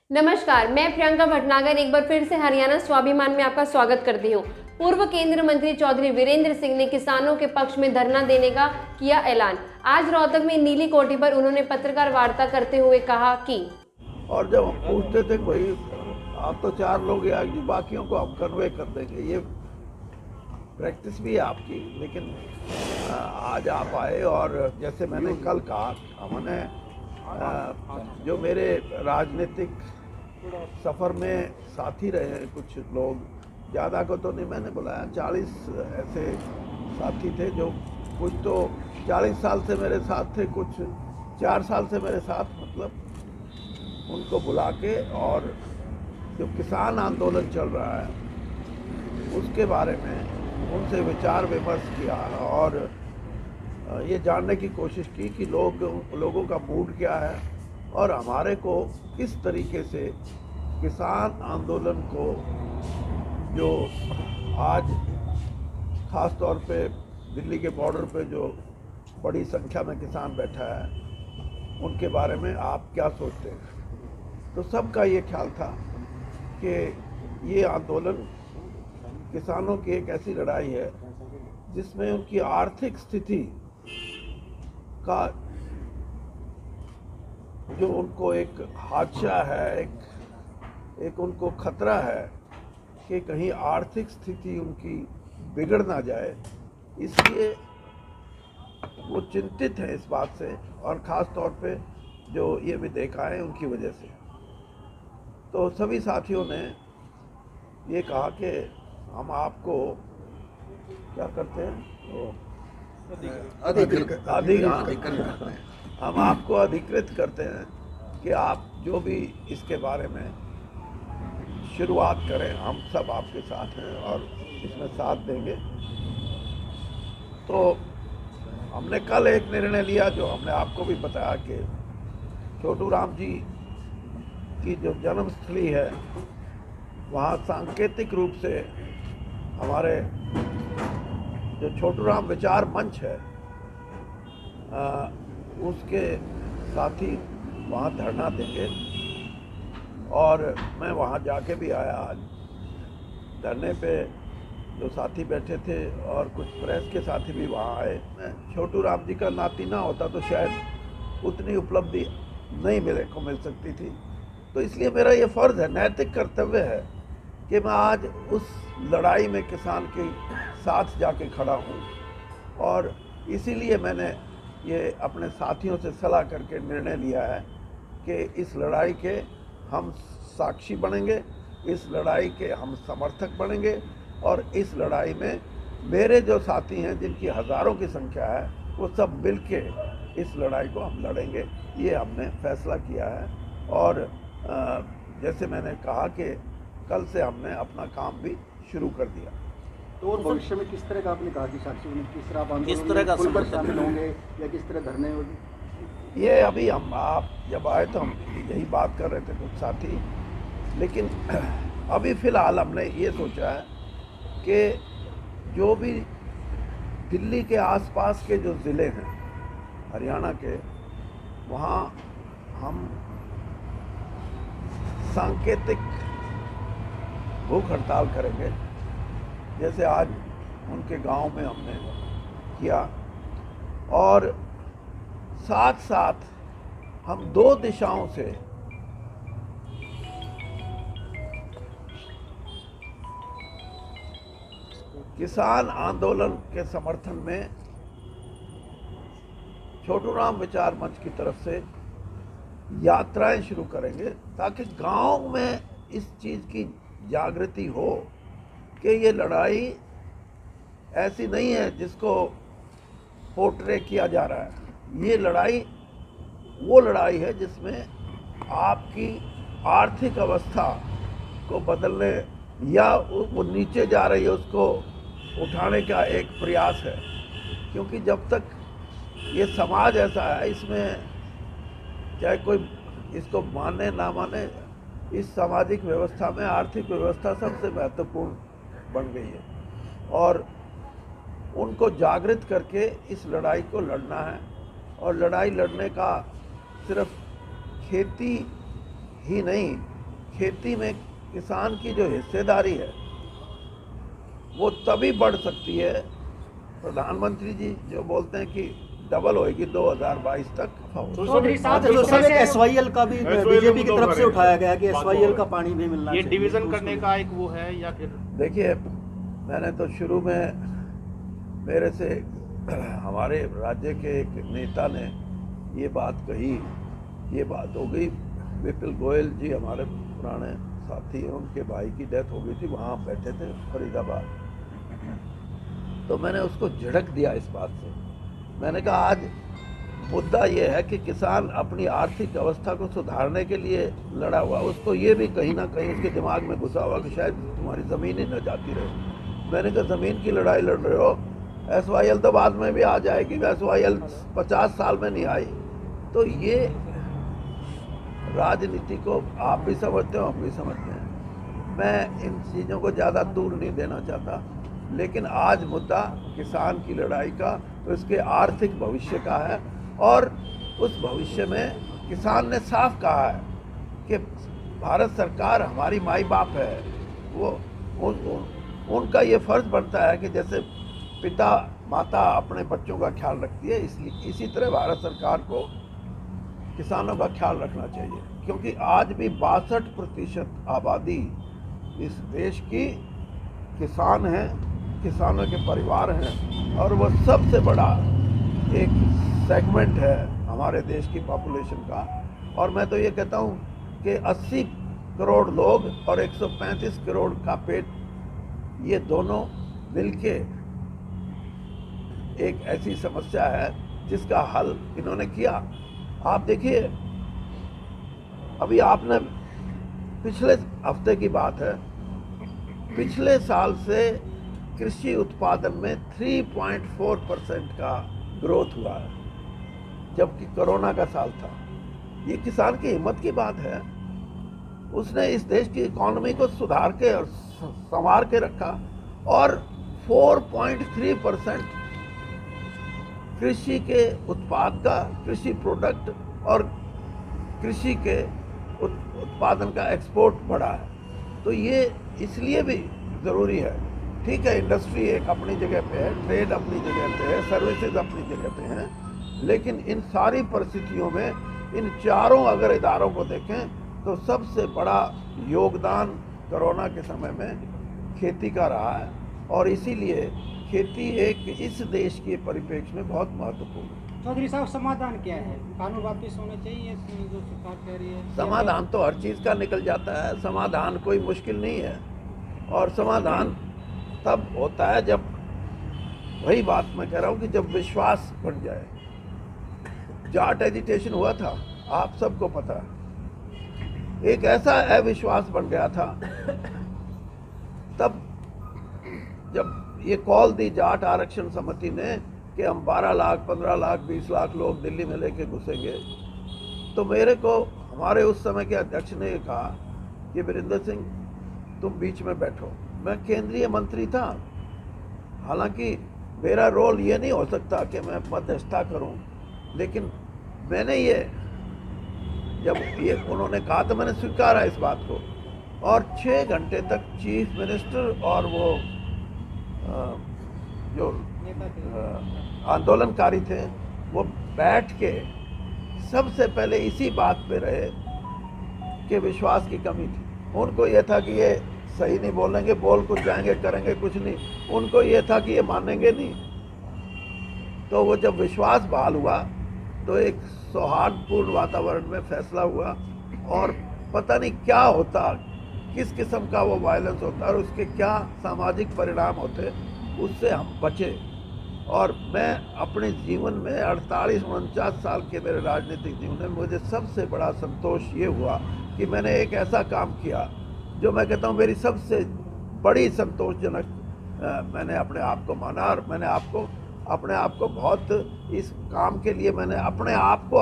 नमस्कार, मैं प्रियंका भटनागर एक बार फिर से हरियाणा स्वाभिमान में आपका स्वागत करती हूँ। पूर्व केंद्रीय मंत्री चौधरी वीरेंद्र सिंह ने किसानों के पक्ष में धरना देने का किया ऐलान। आज रोहतक में नीली कोठी पर उन्होंने पत्रकार वार्ता करते हुए कहा कि और जब हम पूछते थे भाई आप तो 4 लोग हैं, बाकियों को आप कन्वे कर देंगे, ये प्रैक्टिस भी है आपकी। लेकिन आज आप आए और जैसे मैंने कल कहा, हमने जो मेरे राजनीतिक सफ़र में साथी रहे हैं कुछ लोग, ज़्यादा को तो नहीं मैंने बुलाया, 40 ऐसे साथी थे जो कुछ तो 40 साल से मेरे साथ थे, कुछ 4 साल से मेरे साथ, मतलब उनको बुला के और जो किसान आंदोलन चल रहा है उसके बारे में उनसे विचार विमर्श किया और ये जानने की कोशिश की कि लोगों का मूड क्या है और हमारे को किस तरीके से किसान आंदोलन को, जो आज ख़ास तौर पे दिल्ली के बॉर्डर पे जो बड़ी संख्या में किसान बैठा है, उनके बारे में आप क्या सोचते हैं। तो सबका ये ख्याल था कि ये आंदोलन किसानों की एक ऐसी लड़ाई है जिसमें उनकी आर्थिक स्थिति का जो उनको एक हादसा है, एक उनको खतरा है कि कहीं आर्थिक स्थिति उनकी बिगड़ ना जाए, इसलिए वो चिंतित हैं इस बात से, और ख़ास तौर पे जो ये भी देखा है उनकी वजह से। तो सभी साथियों ने ये कहा कि हम आपको क्या करते हैं, हम आपको अधिकृत करते हैं कि आप जो भी इसके बारे में शुरुआत करें, हम सब आपके साथ हैं और इसमें साथ देंगे। तो हमने कल एक निर्णय लिया जो हमने आपको भी बताया कि छोटू राम जी की जो जन्मस्थली है वहाँ सांकेतिक रूप से हमारे जो छोटू राम विचार मंच है उसके साथी वहाँ धरना देंगे और मैं वहाँ जाके भी आया। आज धरने पे जो साथी बैठे थे और कुछ प्रेस के साथी भी वहाँ आए। मैं छोटू राम जी का नाती ना होता तो शायद उतनी उपलब्धि नहीं मिल सकती थी। तो इसलिए मेरा ये फ़र्ज़ है, नैतिक कर्तव्य है कि मैं आज उस लड़ाई में किसान के साथ जाके खड़ा हूँ और इसीलिए मैंने ये अपने साथियों से सलाह करके निर्णय लिया है कि इस लड़ाई के हम साक्षी बनेंगे, इस लड़ाई के हम समर्थक बनेंगे और इस लड़ाई में मेरे जो साथी हैं जिनकी हज़ारों की संख्या है वो सब मिल के इस लड़ाई को हम लड़ेंगे, ये हमने फैसला किया है। और जैसे मैंने कहा कि कल से हमने अपना काम भी शुरू कर दिया। तो और भविष्य में किस तरह का आपने कहा कि साक्षी बने, किस तरह आप आंदोलन खुलकर शामिल होंगे या किस तरह धरने होंगे? ये अभी हम आप जब आए तो हम यही बात कर रहे थे कुछ साथी, लेकिन अभी फ़िलहाल हमने ये सोचा है कि जो भी दिल्ली के आसपास के जो ज़िले हैं हरियाणा के, वहाँ हम सांकेतिक भूख हड़ताल करेंगे, जैसे आज उनके गांव में हमने किया। और साथ साथ हम 2 दिशाओं से किसान आंदोलन के समर्थन में छोटू राम विचार मंच की तरफ से यात्राएं शुरू करेंगे ताकि गांव में इस चीज़ की जागृति हो कि ये लड़ाई ऐसी नहीं है जिसको पोर्ट्रे किया जा रहा है। ये लड़ाई वो लड़ाई है जिसमें आपकी आर्थिक अवस्था को बदलने या वो नीचे जा रही है उसको उठाने का एक प्रयास है, क्योंकि जब तक ये समाज ऐसा है, इसमें चाहे कोई इसको माने ना माने, इस सामाजिक व्यवस्था में आर्थिक व्यवस्था सबसे महत्वपूर्ण बन गई है और उनको जागृत करके इस लड़ाई को लड़ना है। और लड़ाई लड़ने का सिर्फ खेती ही नहीं, खेती में किसान की जो हिस्सेदारी है वो तभी बढ़ सकती है, प्रधानमंत्री जी जो बोलते हैं कि डबल होएगी 2022 तक। चौधरी साहब SYL का भी बीजेपी की तरफ से उठाया गया कि SYL का पानी भी मिलना चाहिए, ये डिवीजन करने का एक वो है या फिर? देखिए, मैंने तो शुरू में मेरे से हमारे राज्य के एक नेता ने ये बात कही, ये बात हो गई, विपिल गोयल जी हमारे पुराने साथी हैं, उनके भाई की डेथ हो गई थी, वहाँ बैठे थे फरीदाबाद, तो मैंने उसको झिड़क दिया इस बात से। मैंने कहा आज मुद्दा ये है कि किसान अपनी आर्थिक अवस्था को सुधारने के लिए लड़ा हुआ, उसको ये भी कहीं ना कहीं उसके दिमाग में घुसा हुआ कि शायद तुम्हारी ज़मीन ही न जाती रहे। मैंने कहा ज़मीन की लड़ाई लड़ रहे हो, SYL तो बाद में भी आ जाएगी, SYL 50 साल में नहीं आई। तो ये राजनीति को आप भी समझते हो, हम भी समझते हैं, मैं इन चीज़ों को ज़्यादा दूर नहीं देना चाहता, लेकिन आज मुद्दा किसान की लड़ाई का, उसके आर्थिक भविष्य का है, और उस भविष्य में किसान ने साफ कहा है कि भारत सरकार हमारी माई बाप है, वो उनका ये फर्ज बनता है कि जैसे पिता माता अपने बच्चों का ख्याल रखती है, इसलिए इसी तरह भारत सरकार को किसानों का ख्याल रखना चाहिए, क्योंकि आज भी 62% आबादी इस देश की किसान हैं, किसानों के परिवार हैं, और वो सबसे बड़ा एक सेगमेंट है हमारे देश की पॉपुलेशन का। और मैं तो ये कहता हूँ कि 80 करोड़ लोग और 135 करोड़ का पेट, ये दोनों मिलके एक ऐसी समस्या है जिसका हल इन्होंने किया। आप देखिए, अभी आपने पिछले हफ्ते की बात है, पिछले साल से कृषि उत्पादन में 3.4% का ग्रोथ हुआ है, जबकि कोरोना का साल था। ये किसान की हिम्मत की बात है, उसने इस देश की इकोनॉमी को सुधार के और संवार के रखा, और 4.3% कृषि के उत्पाद का, कृषि प्रोडक्ट और कृषि के उत्पादन का एक्सपोर्ट बढ़ा है। तो ये इसलिए भी ज़रूरी है। ठीक है, इंडस्ट्री एक अपनी जगह पे है, ट्रेड अपनी जगह पे है, सर्विसेज अपनी जगह पे हैं, लेकिन इन सारी परिस्थितियों में इन चारों अगर इदारों को देखें तो सबसे बड़ा योगदान कोरोना के समय में खेती का रहा है, और इसीलिए खेती एक इस देश के परिप्रेक्ष्य में बहुत महत्वपूर्ण है। चौधरी साहब, समाधान क्या है? कानून वापस होना चाहिए जो सरकार कह रही है? समाधान तो हर चीज़ का निकल जाता है, समाधान कोई मुश्किल नहीं है, और समाधान तब होता है जब, वही बात मैं कह रहा हूँ कि जब विश्वास बढ़ जाए। जाट एजिटेशन हुआ था, आप सबको पता है, एक ऐसा अविश्वास बन गया था। तब जब ये कॉल दी जाट आरक्षण समिति ने कि हम 12 लाख 15 लाख 20 लाख लोग दिल्ली में लेके घुसेंगे, तो मेरे को हमारे उस समय के अध्यक्ष ने कहा कि वीरेंद्र सिंह तुम बीच में बैठो। मैं केंद्रीय मंत्री था, हालांकि मेरा रोल ये नहीं हो सकता कि मैं मध्यस्थता करूं, लेकिन मैंने ये, जब ये उन्होंने कहा तो मैंने स्वीकारा इस बात को, और 6 घंटे तक चीफ मिनिस्टर और वो जो आंदोलनकारी थे वो बैठ के सबसे पहले इसी बात पे रहे कि विश्वास की कमी थी। उनको ये था कि ये सही नहीं बोलेंगे, बोल कुछ जाएंगे, करेंगे कुछ नहीं, उनको ये था कि ये मानेंगे नहीं। तो वो जब विश्वास बहाल हुआ तो एक सौहार्दपूर्ण वातावरण में फैसला हुआ, और पता नहीं क्या होता, किस किस्म का वो वायलेंस होता और उसके क्या सामाजिक परिणाम होते, उससे हम बचे। और मैं अपने जीवन में 48-49 साल के मेरे राजनीतिक जीवन में मुझे सबसे बड़ा संतोष ये हुआ कि मैंने एक ऐसा काम किया जो मैं कहता हूँ मेरी सबसे बड़ी संतोषजनक, मैंने अपने आप को माना, और मैंने अपने आप को बहुत इस काम के लिए मैंने अपने आप को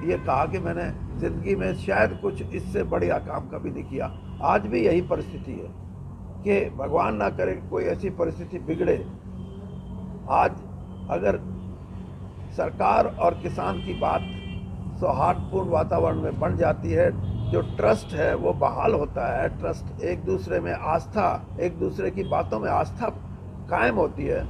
ये कहा कि मैंने ज़िंदगी में शायद कुछ इससे बढ़िया काम कभी नहीं किया। आज भी यही परिस्थिति है कि भगवान ना करे कोई ऐसी परिस्थिति बिगड़े। आज अगर सरकार और किसान की बात सौहार्दपूर्ण वातावरण में बन जाती है, जो ट्रस्ट है वो बहाल होता है, ट्रस्ट एक दूसरे में आस्था, एक दूसरे की बातों में आस्था कायम होती है,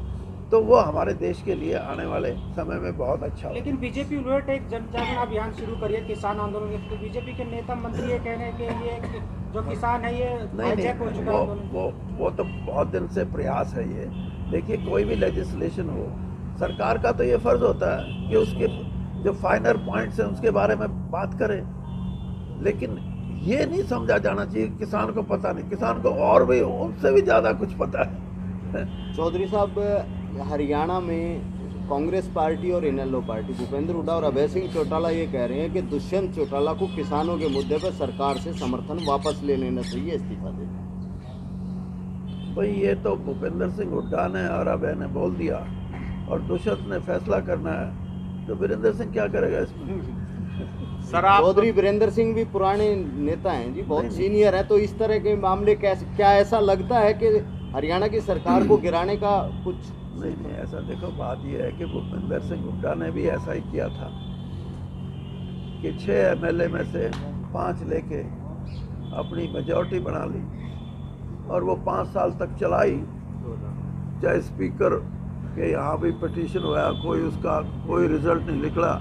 तो वो हमारे देश के लिए आने वाले समय में बहुत अच्छा होगा। लेकिन बीजेपी उलट एक जन जागरण अभियान शुरू करिए किसान आंदोलन के, तो बीजेपी के नेता मंत्री ये कह रहे हैं कि ये जो किसान है ये हाईजैक हो चुका है आंदोलन। वो तो बहुत दिन से प्रयास है ये। देखिए, कोई भी लेजिस्लेशन हो, सरकार का तो ये फर्ज होता है कि उसके जो फाइनल पॉइंट्स हैं उसके बारे में बात करें, लेकिन ये नहीं समझा जाना चाहिए किसान को पता नहीं, किसान को और भी उनसे भी ज़्यादा कुछ पता है। चौधरी साहब, हरियाणा में कांग्रेस पार्टी और इनेलो पार्टी, भूपेंद्र हुड्डा और अभय सिंह चौटाला ये कह रहे हैं कि दुष्यंत चौटाला को किसानों के मुद्दे पर सरकार से समर्थन वापस ले लेना चाहिए, इस्तीफा दे। भाई, ये तो भूपेंद्र सिंह हुड्डा ने और अभय ने बोल दिया और दुष्यंत ने फैसला करना है, तो वीरेंद्र सिंह क्या करेगा इसमें? सर, आप चौधरी वीरेंद्र सिंह भी पुराने नेता हैं जी, बहुत सीनियर हैं, तो इस तरह के मामले कैसे, क्या ऐसा लगता है कि हरियाणा की सरकार को गिराने का कुछ? नहीं, ऐसा देखो, बात यह है कि भूपेंद्र सिंह हुड्डा ने भी ऐसा ही किया था कि 6 MLA में से 5 लेके अपनी मेजॉरिटी बना ली और वो 5 साल तक चलाई, चाहे स्पीकर के यहाँ भी पिटीशन हुआ, कोई रिजल्ट नहीं निकला।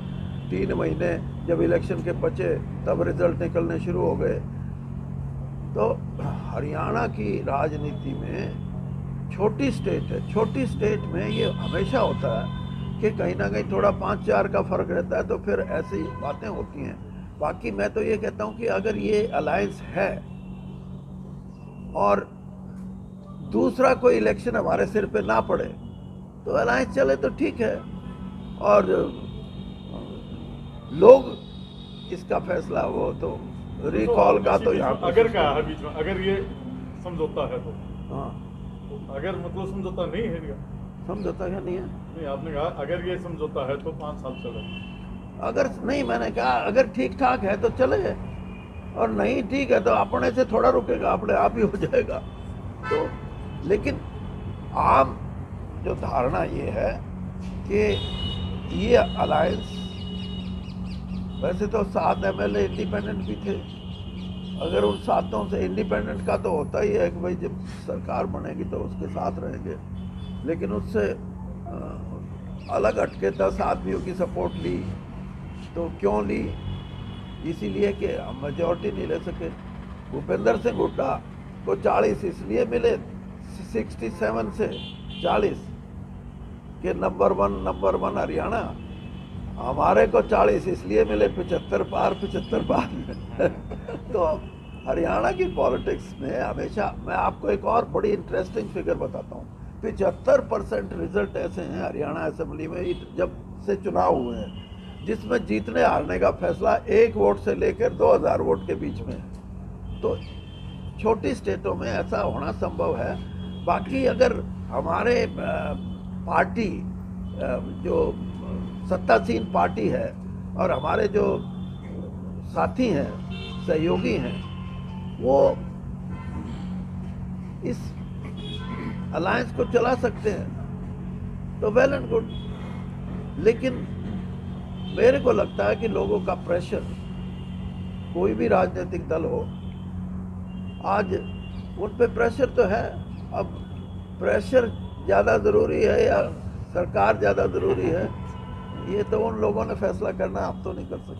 3 महीने जब इलेक्शन के बचे तब रिजल्ट निकलने शुरू हो गए। तो हरियाणा की राजनीति में छोटी स्टेट है, छोटी स्टेट में ये हमेशा होता है कि कहीं ना कहीं थोड़ा 5-4 का फर्क रहता है, तो फिर ऐसी बातें होती हैं। बाकी मैं तो ये कहता हूँ कि अगर ये अलायंस है और दूसरा कोई इलेक्शन हमारे सिर पे ना पड़े तो अलायंस चले तो ठीक है, और लोग इसका फैसला वो तो रिकॉल का तो यहाँ अगर क्या है बीच में, अगर ये समझौता है तो, हाँ, अगर मतलब समझौता नहीं है क्या? समझौता क्या नहीं है? नहीं, आपने कहा अगर ये समझौता है तो 5 साल चले। अगर नहीं, मैंने कहा अगर ठीक ठाक है तो चले, और नहीं ठीक है तो अपने से थोड़ा रुकेगा, अपने आप ही हो जाएगा। तो लेकिन आम जो धारणा ये है कि ये अलायंस, वैसे तो 7 MLA इंडिपेंडेंट भी थे, अगर उन 7 से इंडिपेंडेंट का तो होता ही है कि भाई जब सरकार बनेगी तो उसके साथ रहेंगे, लेकिन उससे अलग हटके 10 आदमियों की सपोर्ट ली, तो क्यों ली? इसीलिए कि हम मेजॉरिटी नहीं ले सके। भूपेंद्र सिंह हुड्डा को 40 इसलिए मिले 67 से 40 के नंबर वन हरियाणा, हमारे को 40 इसलिए मिले 75 पार तो हरियाणा की पॉलिटिक्स में हमेशा, मैं आपको एक और बड़ी इंटरेस्टिंग फिगर बताता हूँ, 75% रिजल्ट ऐसे हैं हरियाणा असेंबली में जब से चुनाव हुए हैं जिसमें जीतने हारने का फैसला 1 वोट से लेकर 2000 वोट के बीच में है। तो छोटी स्टेटों में ऐसा होना संभव है। बाकी अगर हमारे पार्टी जो सत्तासीन पार्टी है और हमारे जो साथी हैं, सहयोगी हैं, वो इस अलायंस को चला सकते हैं तो वेल एंड गुड, लेकिन मेरे को लगता है कि लोगों का प्रेशर, कोई भी राजनीतिक दल हो, आज उन पे प्रेशर तो है। अब प्रेशर ज़्यादा ज़रूरी है या सरकार ज़्यादा ज़रूरी है, ये तो उन लोगों ने फैसला करना, आप तो नहीं कर सकते।